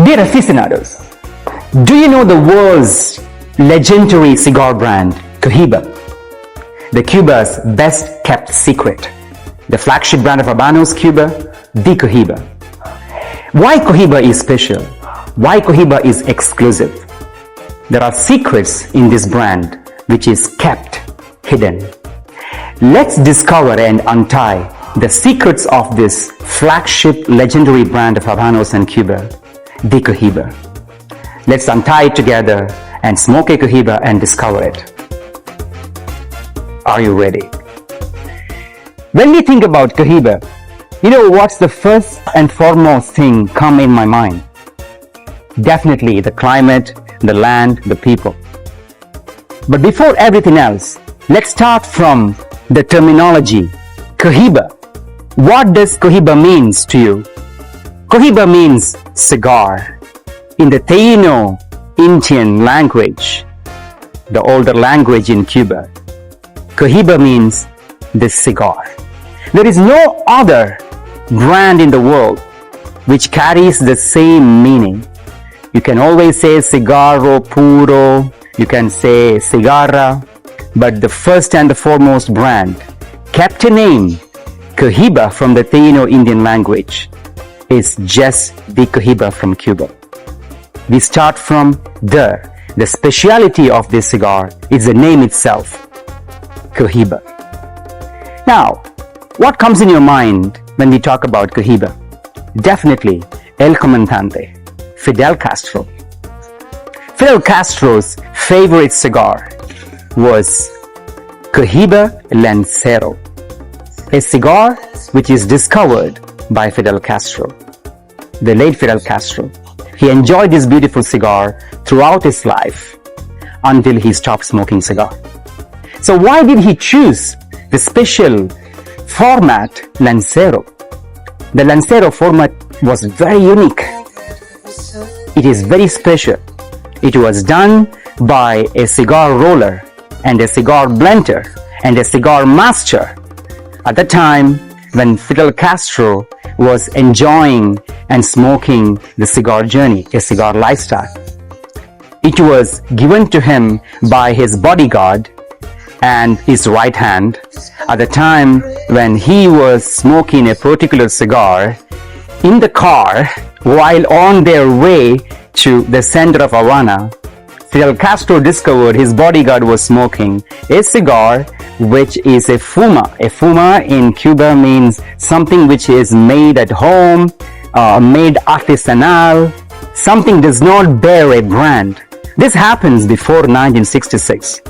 Dear aficionados, do you know the world's legendary cigar brand, Cohiba? The Cuba's best kept secret. The flagship brand of Habanos, Cuba, the Cohiba. Why Cohiba is special? Why Cohiba is exclusive? There are secrets in this brand which is kept hidden. Let's discover and untie the secrets of this flagship legendary brand of Habanos and Cuba, the Cohiba. Let's untie it together and smoke a Cohiba and discover it. Are you ready? When we think about Cohiba, you know what's the first and foremost thing come in my mind? Definitely the climate, the land, the people. But before everything else, let's start from the terminology, Cohiba. What does Cohiba means to you? Cohiba means cigar. In the Taino Indian language, the older language in Cuba, Cohiba means the cigar. There is no other brand in the world which carries the same meaning. You can always say cigarro puro, you can say cigarra, but the first and the foremost brand kept a name, Cohiba from the Taino Indian language, is just the Cohiba from Cuba. We start from the speciality of this cigar is the name itself, Cohiba. Now, what comes in your mind when we talk about Cohiba? Definitely El Comandante, Fidel Castro. Fidel Castro's favorite cigar was Cohiba Lancero, a cigar which is discovered by Fidel Castro, the late Fidel Castro. He enjoyed this beautiful cigar throughout his life until he stopped smoking cigar. So why did he choose the special format Lancero? The Lancero format was very unique. It is very special. It was done by a cigar roller and a cigar blender and a cigar master at the time when Fidel Castro was enjoying and smoking the cigar journey, a cigar lifestyle. It was given to him by his bodyguard and his right hand at the time when he was smoking a particular cigar in the car while on their way to the center of Havana. Fidel Castro discovered his bodyguard was smoking a cigar which is a fuma. A fuma in Cuba means something which is made at home, made artisanal, something does not bear a brand. This happens before 1966.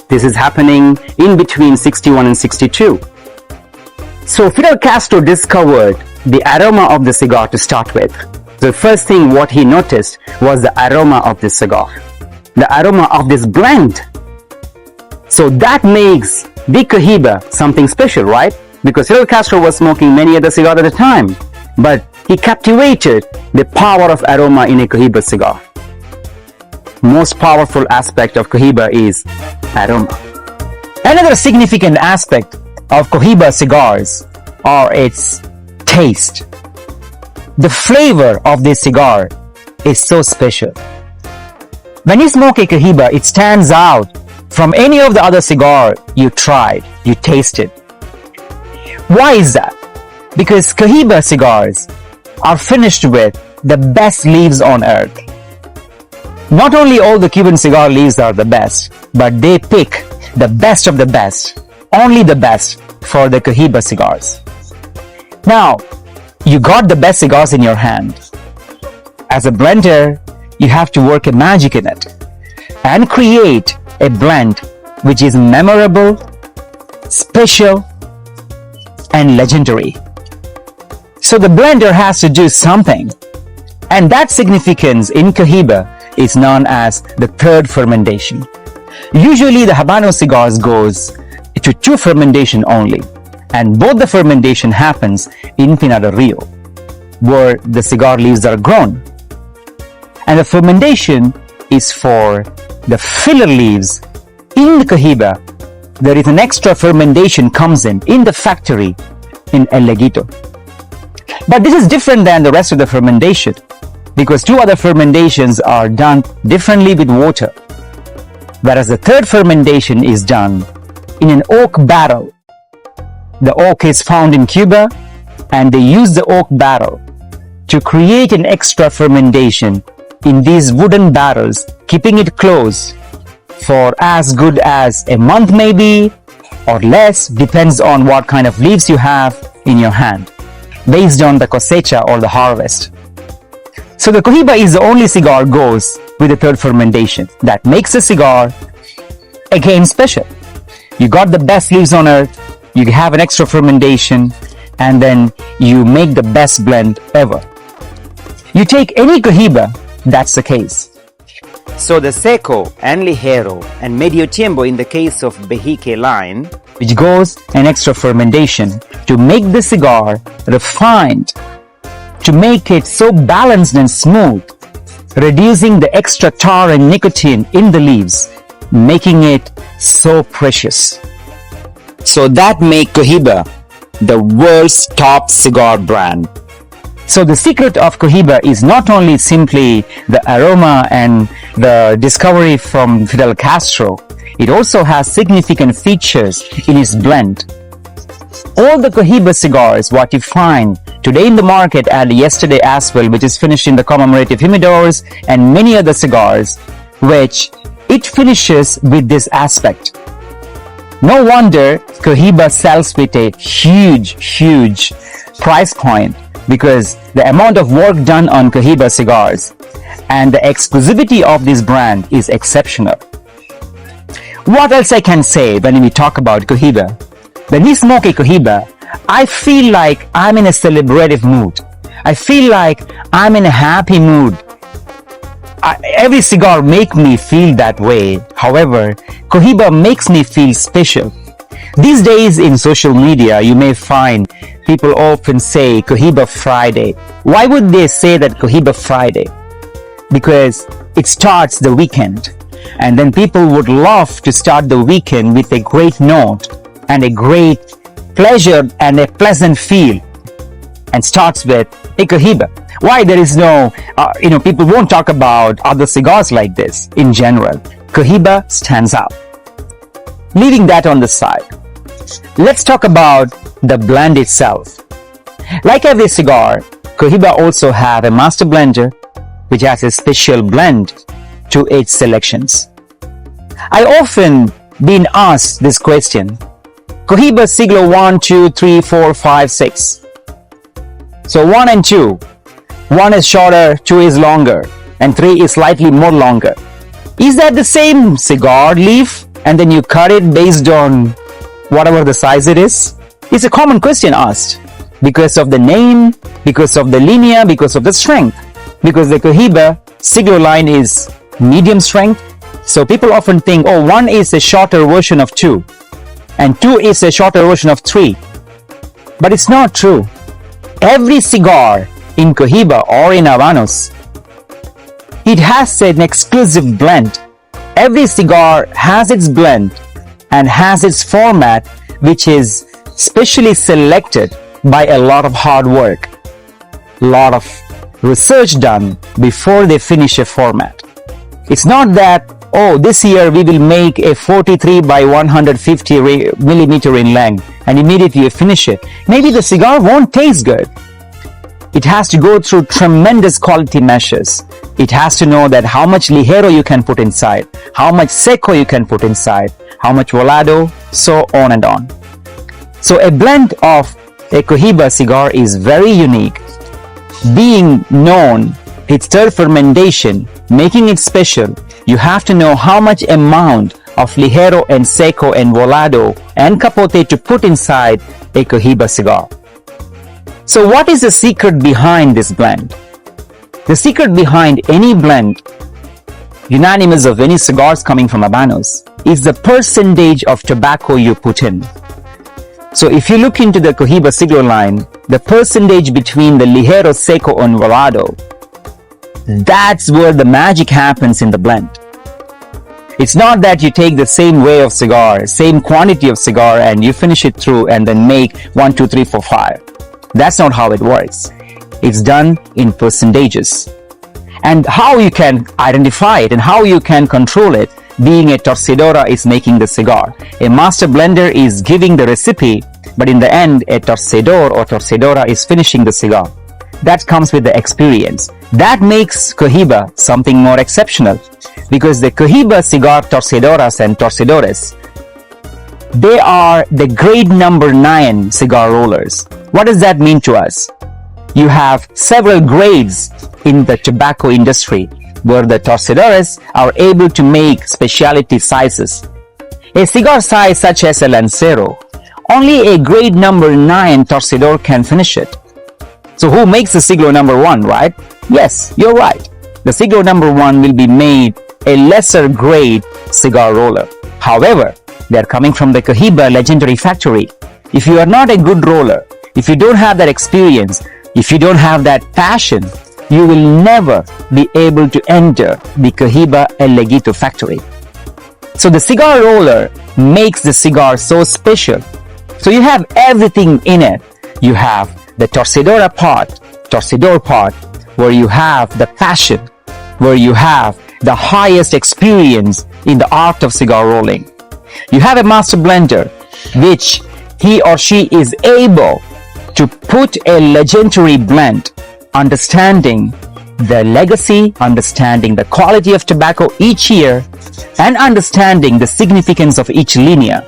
This is happening in between 61 and 62. So Fidel Castro discovered the aroma of the cigar to start with. The first thing what he noticed was the aroma of this cigar, the aroma of this blend. So that makes the Cohiba something special, right? Because Fidel Castro was smoking many other cigars at the time, but he captivated the power of aroma in a Cohiba cigar. Most powerful aspect of Cohiba is aroma. Another significant aspect of Cohiba cigars are its taste. The flavor of this cigar is so special. When you smoke a Cohiba, it stands out from any of the other cigar you tried, you tasted. Why is that? Because Cohiba cigars are finished with the best leaves on earth. Not only all the Cuban cigar leaves are the best, but they pick the best of the best, only the best for the Cohiba cigars. Now, you got the best cigars in your hand. As a blender, you have to work a magic in it and create a blend which is memorable, special, and legendary. So the blender has to do something, and that significance in Cohiba is known as the third fermentation. Usually the Habano cigars goes to 2 fermentation only, and both the fermentation happens in Pinar del Rio, where the cigar leaves are grown. And the fermentation is for the filler leaves. In the Cohiba, there is an extra fermentation comes in the factory in El Leguito. But this is different than the rest of the fermentation. because two other fermentations are done differently with water, whereas the third fermentation is done in an oak barrel. The oak is found in Cuba, and they use the oak barrel to create an extra fermentation in these wooden barrels, keeping it closed for as good as a month maybe, or less, depends on what kind of leaves you have in your hand, based on the cosecha or the harvest. So the Cohiba is the only cigar goes with the third fermentation that makes the cigar again special. You got the best leaves on earth, you have an extra fermentation, and then you make the best blend ever. You take any Cohiba, that's the case. So the Seco and Ligero and Medio Tiempo in the case of Bejique line, which goes an extra fermentation to make the cigar refined, to make it so balanced and smooth, reducing the extra tar and nicotine in the leaves, making it so precious. So that make Cohiba the world's top cigar brand. So the secret of Cohiba is not only simply the aroma and the discovery from Fidel Castro, it also has significant features in its blend. All the Cohiba cigars, what you find today in the market and yesterday as well, which is finished in the commemorative humidors and many other cigars, which it finishes with this aspect. No wonder Cohiba sells with a huge price point, because the amount of work done on Cohiba cigars and the exclusivity of this brand is exceptional. What else I can say when we talk about Cohiba? When we smoke a Cohiba, I feel like I'm in a celebrative mood. I feel like I'm in a happy mood. Every cigar makes me feel that way. However, Cohiba makes me feel special. These days in social media, you may find people often say Cohiba Friday. Why would they say that Cohiba Friday? Because it starts the weekend. And then people would love to start the weekend with a great note and a great pleasure and a pleasant feel, and starts with a Cohiba. Why there is no, people won't talk about other cigars like this in general. Cohiba stands out. Leaving that on the side, let's talk about the blend itself. Like every cigar, Cohiba also have a master blender which has a special blend to its selections. I often been asked this question: Cohiba Siglo 1, 2, 3, 4, 5, 6. So 1 and 2. 1 is shorter, 2 is longer, and 3 is slightly more longer. Is that the same cigar leaf and then you cut it based on whatever the size it is? It's a common question asked because of the name, because of the linea, because of the strength. Because the Cohiba Siglo line is medium strength, so people often think, oh, 1 is a shorter version of 2 and 2 is a shorter version of 3. But it's not true. Every cigar in Cohiba or in Habanos, it has an exclusive blend. Every cigar has its blend and has its format, which is specially selected by a lot of hard work, lot of research done before they finish a format. It's not that, oh, this year we will make a 43 by 150 millimeter in length and immediately you finish it. Maybe the cigar won't taste good. It has to go through tremendous quality measures. It has to know that how much Ligero you can put inside, how much Seco you can put inside, how much Volado, so on and on. So a blend of a Cohiba cigar is very unique. Being known, its third fermentation, making it special, you have to know how much amount of Ligero and Seco and Volado and Capote to put inside a Cohiba cigar. So what is the secret behind this blend? The secret behind any blend, unanimous of any cigars coming from Habanos, is the percentage of tobacco you put in. So if you look into the Cohiba Siglo line, the percentage between the Ligero, Seco and Volado, that's where the magic happens in the blend. It's not that you take the same way of cigar, same quantity of cigar and you finish it through and then make 1, 2, 3, 4, 5. That's not how it works. It's done in percentages. and how you can identify it and how you can control it, being a torcedora is making the cigar. A master blender is giving the recipe, but in the end, a torcedor or torcedora is finishing the cigar. That comes with the experience. That makes Cohiba something more exceptional, because the Cohiba cigar torcedoras and torcedores, they are the grade number 9 cigar rollers. What does that mean to us? You have several grades in the tobacco industry where the torcedores are able to make specialty sizes. A cigar size such as a Lancero, only a grade number 9 torcedor can finish it. So who makes the siglo number 1, right? Yes, you're right. The siglo number 1 will be made a lesser grade cigar roller. However, they are coming from the Cohiba legendary factory. If you are not a good roller, if you don't have that experience, if you don't have that passion, you will never be able to enter the Cohiba El Legito factory. So the cigar roller makes the cigar so special. So you have everything in it. You have the torcedor part, where you have the passion, where you have the highest experience in the art of cigar rolling. You have a master blender, which he or she is able to put a legendary blend, understanding the legacy, understanding the quality of tobacco each year, and understanding the significance of each linea.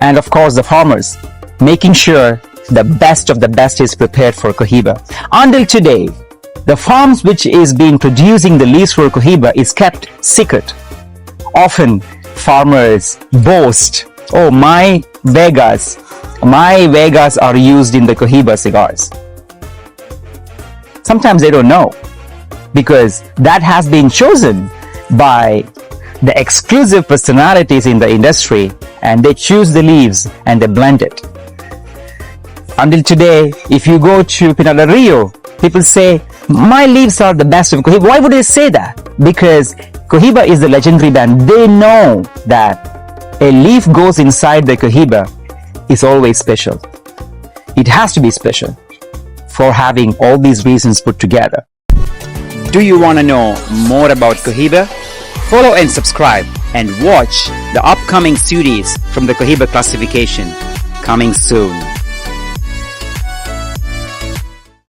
And of course, the farmers, making sure the best of the best is prepared for Cohiba. Until today, the farms which is being producing the leaves for Cohiba is kept secret. Often, farmers boast, oh, my Vegas are used in the Cohiba cigars. Sometimes they don't know, because that has been chosen by the exclusive personalities in the industry, and they choose the leaves and they blend it. Until today, if you go to Pinar del Rio, people say, my leaves are the best of Cohiba. Why would they say that? Because Cohiba is the legendary brand. They know that a leaf goes inside the Cohiba is always special. It has to be special for having all these reasons put together. Do you want to know more about Cohiba? Follow and subscribe and watch the upcoming series from the Cohiba classification coming soon.